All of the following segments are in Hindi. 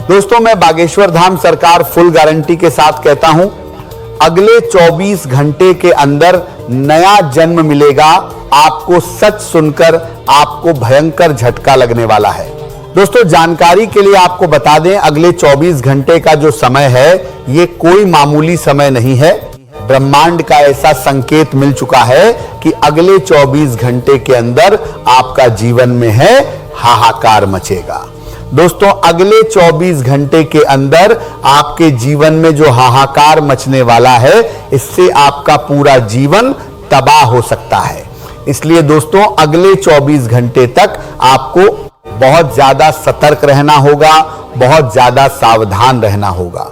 दोस्तों, मैं बागेश्वर धाम सरकार फुल गारंटी के साथ कहता हूं, अगले 24 घंटे के अंदर नया जन्म मिलेगा। आपको सच सुनकर आपको भयंकर झटका लगने वाला है। दोस्तों, जानकारी के लिए आपको बता दें, अगले 24 घंटे का जो समय है ये कोई मामूली समय नहीं है। ब्रह्मांड का ऐसा संकेत मिल चुका है कि अगले 24 घंटे के अंदर आपका जीवन में है हाहाकार मचेगा। दोस्तों, अगले 24 घंटे के अंदर आपके जीवन में जो हाहाकार मचने वाला है, इससे आपका पूरा जीवन तबाह हो सकता है। इसलिए दोस्तों, अगले 24 घंटे तक आपको बहुत ज्यादा सतर्क रहना होगा, बहुत ज्यादा सावधान रहना होगा।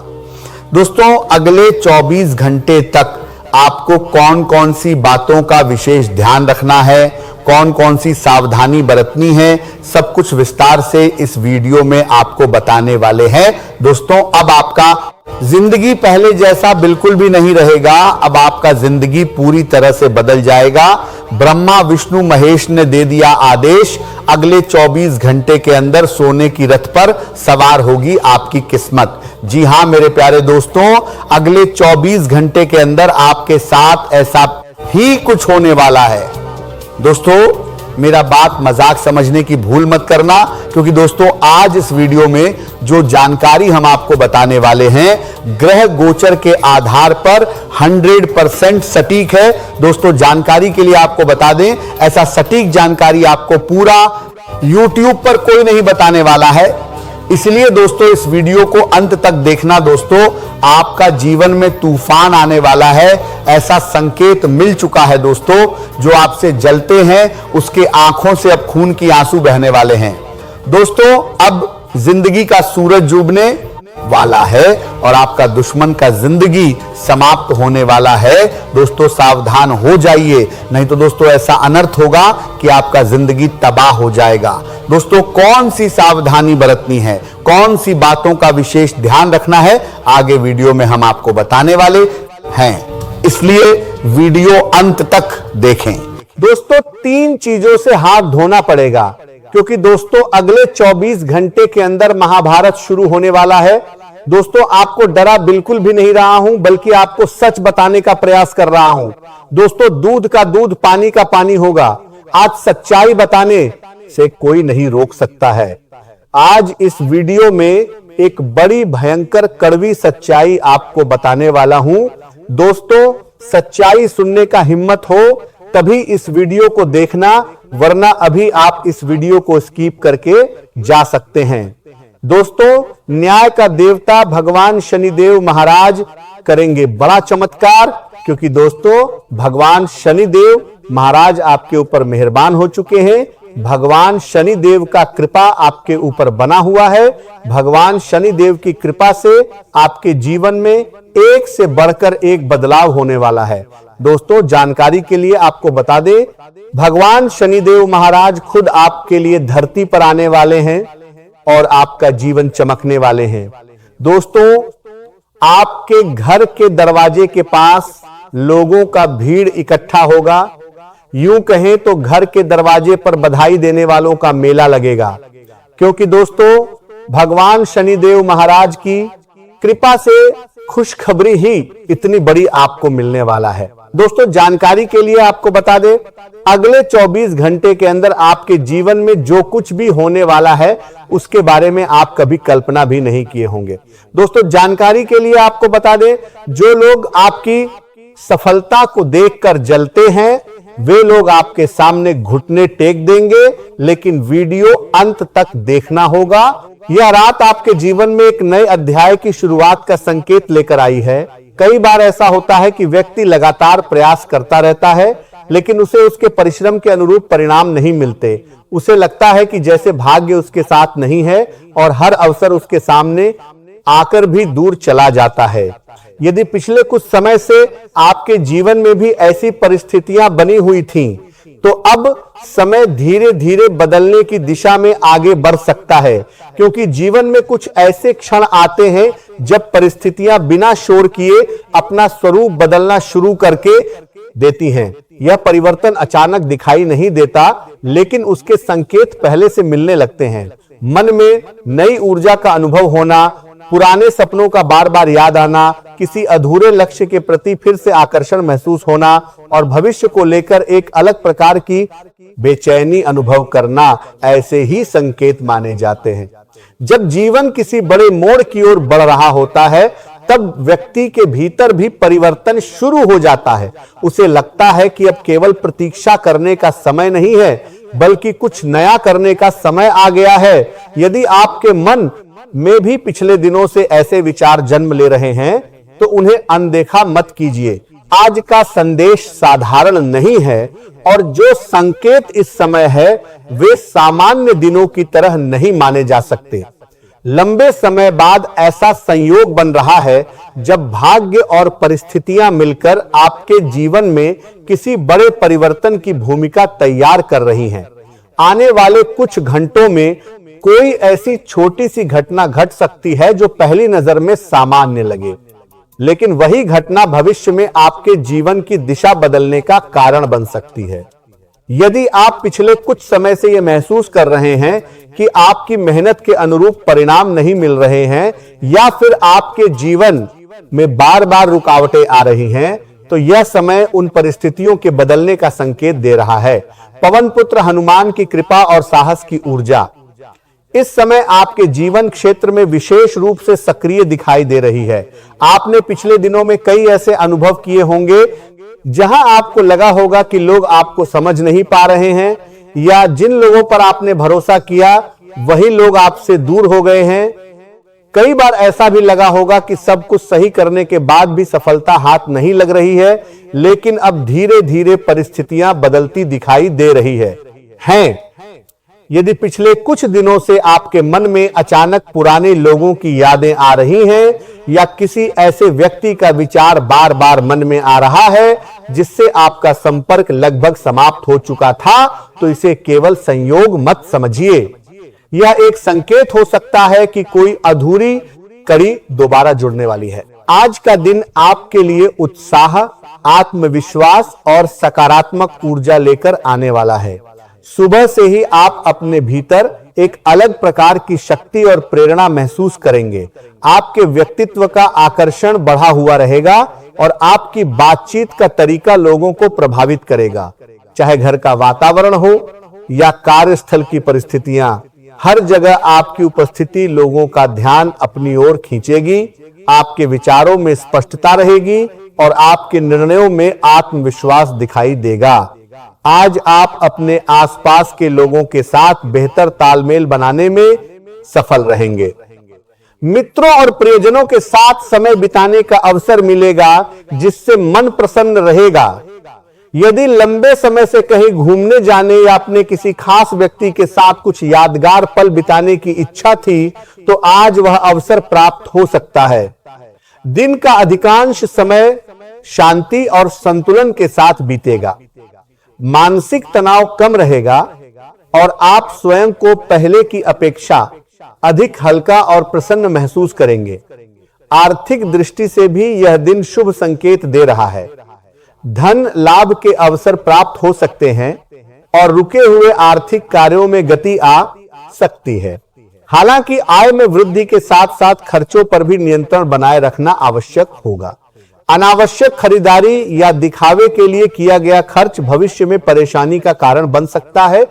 दोस्तों, अगले 24 घंटे तक आपको कौन कौन सी बातों का विशेष ध्यान रखना है, कौन कौन सी सावधानी बरतनी है, सब कुछ विस्तार से इस वीडियो में आपको बताने वाले हैं। दोस्तों, अब आपका जिंदगी पहले जैसा बिल्कुल भी नहीं रहेगा। अब आपका जिंदगी पूरी तरह से बदल जाएगा। ब्रह्मा विष्णु महेश ने दे दिया आदेश, अगले 24 घंटे के अंदर सोने की रथ पर सवार होगी आपकी किस्मत। जी हां मेरे प्यारे दोस्तों, अगले 24 घंटे के अंदर आपके साथ ऐसा ही कुछ होने वाला है। दोस्तों, मेरा बात मजाक समझने की भूल मत करना, क्योंकि दोस्तों आज इस वीडियो में जो जानकारी हम आपको बताने वाले हैं, ग्रह गोचर के आधार पर 100% सटीक है। दोस्तों, जानकारी के लिए आपको बता दें, ऐसा सटीक जानकारी आपको पूरा YouTube पर कोई नहीं बताने वाला है। इसलिए दोस्तों, इस वीडियो को अंत तक देखना। दोस्तों, आपका जीवन में तूफान आने वाला है, ऐसा संकेत मिल चुका है। दोस्तों, जो आपसे जलते हैं उसके आंखों से अब खून की आंसू बहने वाले हैं। दोस्तों, अब जिंदगी का सूरज डूबने वाला है और आपका दुश्मन का जिंदगी समाप्त होने वाला है। दोस्तों, सावधान हो जाइए, नहीं तो दोस्तों ऐसा अनर्थ होगा कि आपका जिंदगी तबाह हो जाएगा। दोस्तों, कौन सी सावधानी बरतनी है, कौन सी बातों का विशेष ध्यान रखना है, आगे वीडियो में हम आपको बताने वाले हैं। इसलिए वीडियो अंत तक देखें। दोस्तों, 3 चीजों से हाथ धोना पड़ेगा, क्योंकि दोस्तों अगले 24 घंटे के अंदर महाभारत शुरू होने वाला है। दोस्तों, आपको डरा बिल्कुल भी नहीं रहा हूं, बल्कि आपको सच बताने का प्रयास कर रहा हूं। दोस्तों, दूध का दूध, पानी का पानी होगा। आज सच्चाई बताने से कोई नहीं रोक सकता है। आज इस वीडियो में एक बड़ी भयंकर कड़वी सच्चाई आपको बताने वाला हूं। दोस्तों, सच्चाई सुनने का हिम्मत हो तभी इस वीडियो को देखना, वरना अभी आप इस वीडियो को स्किप करके जा सकते हैं। दोस्तों, न्याय का देवता भगवान शनिदेव महाराज करेंगे बड़ा चमत्कार, क्योंकि दोस्तों भगवान शनिदेव महाराज आपके ऊपर मेहरबान हो चुके हैं। भगवान शनिदेव का कृपा आपके ऊपर बना हुआ है। भगवान शनिदेव की कृपा से आपके जीवन में एक से बढ़कर एक बदलाव होने वाला है। दोस्तों, जानकारी के लिए आपको बता दें, भगवान शनिदेव महाराज खुद आपके लिए धरती पर आने वाले हैं और आपका जीवन चमकने वाले हैं। दोस्तों, आपके घर के दरवाजे के पास लोगों का भीड़ इकट्ठा होगा। यूं कहें तो घर के दरवाजे पर बधाई देने वालों का मेला लगेगा, क्योंकि दोस्तों भगवान शनिदेव महाराज की कृपा से खुशखबरी ही इतनी बड़ी आपको मिलने वाला है। दोस्तों, जानकारी के लिए आपको बता दें, अगले 24 घंटे के अंदर आपके जीवन में जो कुछ भी होने वाला है, उसके बारे में आप कभी कल्पना भी नहीं किए होंगे। दोस्तों, जानकारी के लिए आपको बता दें, जो लोग आपकी सफलता को देखकर जलते हैं, वे लोग आपके सामने घुटने टेक देंगे, लेकिन वीडियो अंत तक देखना होगा। यह रात आपके जीवन में एक नए अध्याय की शुरुआत का संकेत लेकर आई है। कई बार ऐसा होता है कि व्यक्ति लगातार प्रयास करता रहता है, लेकिन उसे उसके परिश्रम के अनुरूप परिणाम नहीं मिलते। उसे लगता है कि जैसे भाग्य उसके साथ नहीं है और हर अवसर उसके सामने आकर भी दूर चला जाता है। यदि पिछले कुछ समय से आपके जीवन में भी ऐसी परिस्थितियां बनी हुई थीं, तो अब समय धीरे धीरे बदलने की दिशा में आगे बढ़ सकता है, क्योंकि जीवन में कुछ ऐसे क्षण आते हैं जब परिस्थितियां बिना शोर किए अपना स्वरूप बदलना शुरू करके देती हैं। यह परिवर्तन अचानक दिखाई नहीं देता, लेकिन उसके संकेत पहले से मिलने लगते हैं। मन में नई ऊर्जा का अनुभव होना, पुराने सपनों का बार बार याद आना, किसी अधूरे लक्ष्य के प्रति फिर से आकर्षण महसूस होना और भविष्य को लेकर एक अलग प्रकार की बेचैनी अनुभव करना, ऐसे ही संकेत माने जाते हैं। जब जीवन किसी बड़े मोड़ की ओर बढ़ रहा होता है, तब व्यक्ति के भीतर भी परिवर्तन शुरू हो जाता है। उसे लगता है कि अब केवल प्रतीक्षा करने का समय नहीं है, बल्कि कुछ नया करने का समय आ गया है। यदि आपके मन में भी पिछले दिनों से ऐसे विचार जन्म ले रहे हैं, तो उन्हें अनदेखा मत कीजिए। आज का संदेश साधारण नहीं है, और जो संकेत इस समय है वे सामान्य दिनों की तरह नहीं माने जा सकते। लंबे समय बाद ऐसा संयोग बन रहा है जब भाग्य और परिस्थितियां मिलकर आपके जीवन में किसी बड़े परिवर्तन की भूमिका तैयार कर रही हैं। आने वाले कुछ घंटों में कोई ऐसी छोटी सी घटना घट सकती है जो पहली नजर में सामान्य लगे, लेकिन वही घटना भविष्य में आपके जीवन की दिशा बदलने का कारण बन सकती है। यदि आप पिछले कुछ समय से यह महसूस कर रहे हैं कि आपकी मेहनत के अनुरूप परिणाम नहीं मिल रहे हैं, या फिर आपके जीवन में बार बार रुकावटें आ रही हैं, तो यह समय उन परिस्थितियों के बदलने का संकेत दे रहा है। पवन पुत्र हनुमान की कृपा और साहस की ऊर्जा इस समय आपके जीवन क्षेत्र में विशेष रूप से सक्रिय दिखाई दे रही है। आपने पिछले दिनों में कई ऐसे अनुभव किए होंगे जहां आपको लगा होगा कि लोग आपको समझ नहीं पा रहे हैं, या जिन लोगों पर आपने भरोसा किया वही लोग आपसे दूर हो गए हैं। कई बार ऐसा भी लगा होगा कि सब कुछ सही करने के बाद भी सफलता हाथ नहीं लग रही है, लेकिन अब धीरे धीरे परिस्थितियां बदलती दिखाई दे रही हैं। यदि पिछले कुछ दिनों से आपके मन में अचानक पुराने लोगों की यादें आ रही हैं, या किसी ऐसे व्यक्ति का विचार बार बार मन में आ रहा है जिससे आपका संपर्क लगभग समाप्त हो चुका था, तो इसे केवल संयोग मत समझिए। यह एक संकेत हो सकता है कि कोई अधूरी कड़ी दोबारा जुड़ने वाली है। आज का दिन आपके लिए उत्साह, आत्मविश्वास और सकारात्मक ऊर्जा लेकर आने वाला है। सुबह से ही आप अपने भीतर एक अलग प्रकार की शक्ति और प्रेरणा महसूस करेंगे। आपके व्यक्तित्व का आकर्षण बढ़ा हुआ रहेगा और आपकी बातचीत का तरीका लोगों को प्रभावित करेगा। चाहे घर का वातावरण हो या कार्यस्थल की परिस्थितियां, हर जगह आपकी उपस्थिति लोगों का ध्यान अपनी ओर खींचेगी। आपके विचारों में स्पष्टता रहेगी और आपके निर्णयों में आत्मविश्वास दिखाई देगा। आज आप अपने आसपास के लोगों के साथ बेहतर तालमेल बनाने में सफल रहेंगे। मित्रों और प्रियजनों के साथ समय बिताने का अवसर मिलेगा, जिससे मन प्रसन्न रहेगा। यदि लंबे समय से कहीं घूमने जाने या अपने किसी खास व्यक्ति के साथ कुछ यादगार पल बिताने की इच्छा थी, तो आज वह अवसर प्राप्त हो सकता है। दिन का अधिकांश समय शांति और संतुलन के साथ बीतेगा। मानसिक तनाव कम रहेगा और आप स्वयं को पहले की अपेक्षा अधिक हल्का और प्रसन्न महसूस करेंगे। आर्थिक दृष्टि से भी यह दिन शुभ संकेत दे रहा है। धन लाभ के अवसर प्राप्त हो सकते हैं और रुके हुए आर्थिक कार्यों में गति आ सकती है। हालांकि आय में वृद्धि के साथ साथ खर्चों पर भी नियंत्रण बनाए रखना आवश्यक होगा। अनावश्यक खरीदारी या दिखावे के लिए किया गया खर्च भविष्य में परेशानी का कारण बन सकता है।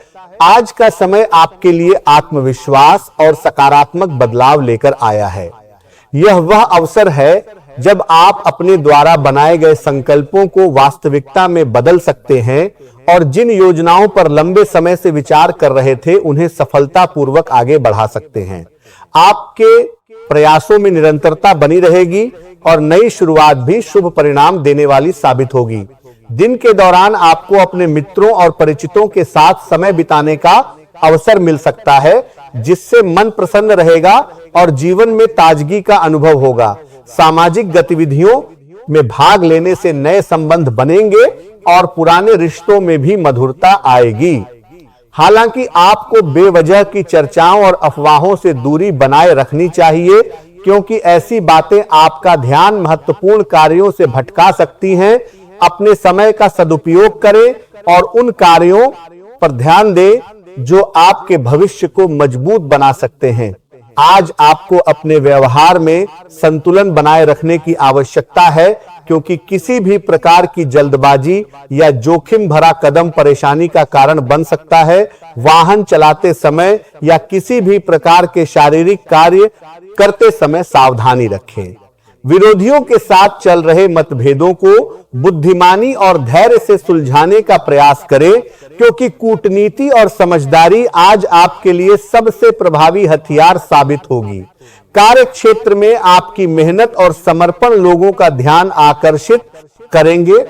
आज का समय आपके लिए आत्मविश्वास और सकारात्मक बदलाव लेकर आया है। यह वह अवसर है जब आप अपने द्वारा बनाए गए संकल्पों को वास्तविकता में बदल सकते हैं और जिन योजनाओं पर लंबे समय से विचार कर रहे थे, उन्हें सफलतापूर्वक आगे बढ़ा सकते हैं। आपके प्रयासों में निरंतरता बनी रहेगी और नई शुरुआत भी शुभ परिणाम देने वाली साबित होगी। दिन के दौरान आपको अपने मित्रों और परिचितों के साथ समय बिताने का अवसर मिल सकता है, जिससे मन प्रसन्न रहेगा और जीवन में ताजगी का अनुभव होगा। सामाजिक गतिविधियों में भाग लेने से नए संबंध बनेंगे और पुराने रिश्तों में भी मधुरता आएगी। हालांकि आपको बेवजह की चर्चाओं और अफवाहों से दूरी बनाए रखनी चाहिए, क्योंकि ऐसी बातें आपका ध्यान महत्वपूर्ण कार्यों से भटका सकती हैं। अपने समय का सदुपयोग करें और उन कार्यों पर ध्यान दें जो आपके भविष्य को मजबूत बना सकते हैं। आज आपको अपने व्यवहार में संतुलन बनाए रखने की आवश्यकता है, क्योंकि किसी भी प्रकार की जल्दबाजी या जोखिम भरा कदम परेशानी का कारण बन सकता है। वाहन चलाते समय या किसी भी प्रकार के शारीरिक कार्य करते समय सावधानी रखें। विरोधियों के साथ चल रहे मतभेदों को बुद्धिमानी और धैर्य से सुलझाने का प्रयास करें, क्योंकि कूटनीति और समझदारी आज आपके लिए सबसे प्रभावी हथियार साबित होगी। कार्य क्षेत्र में आपकी मेहनत और समर्पण लोगों का ध्यान आकर्षित करेंगे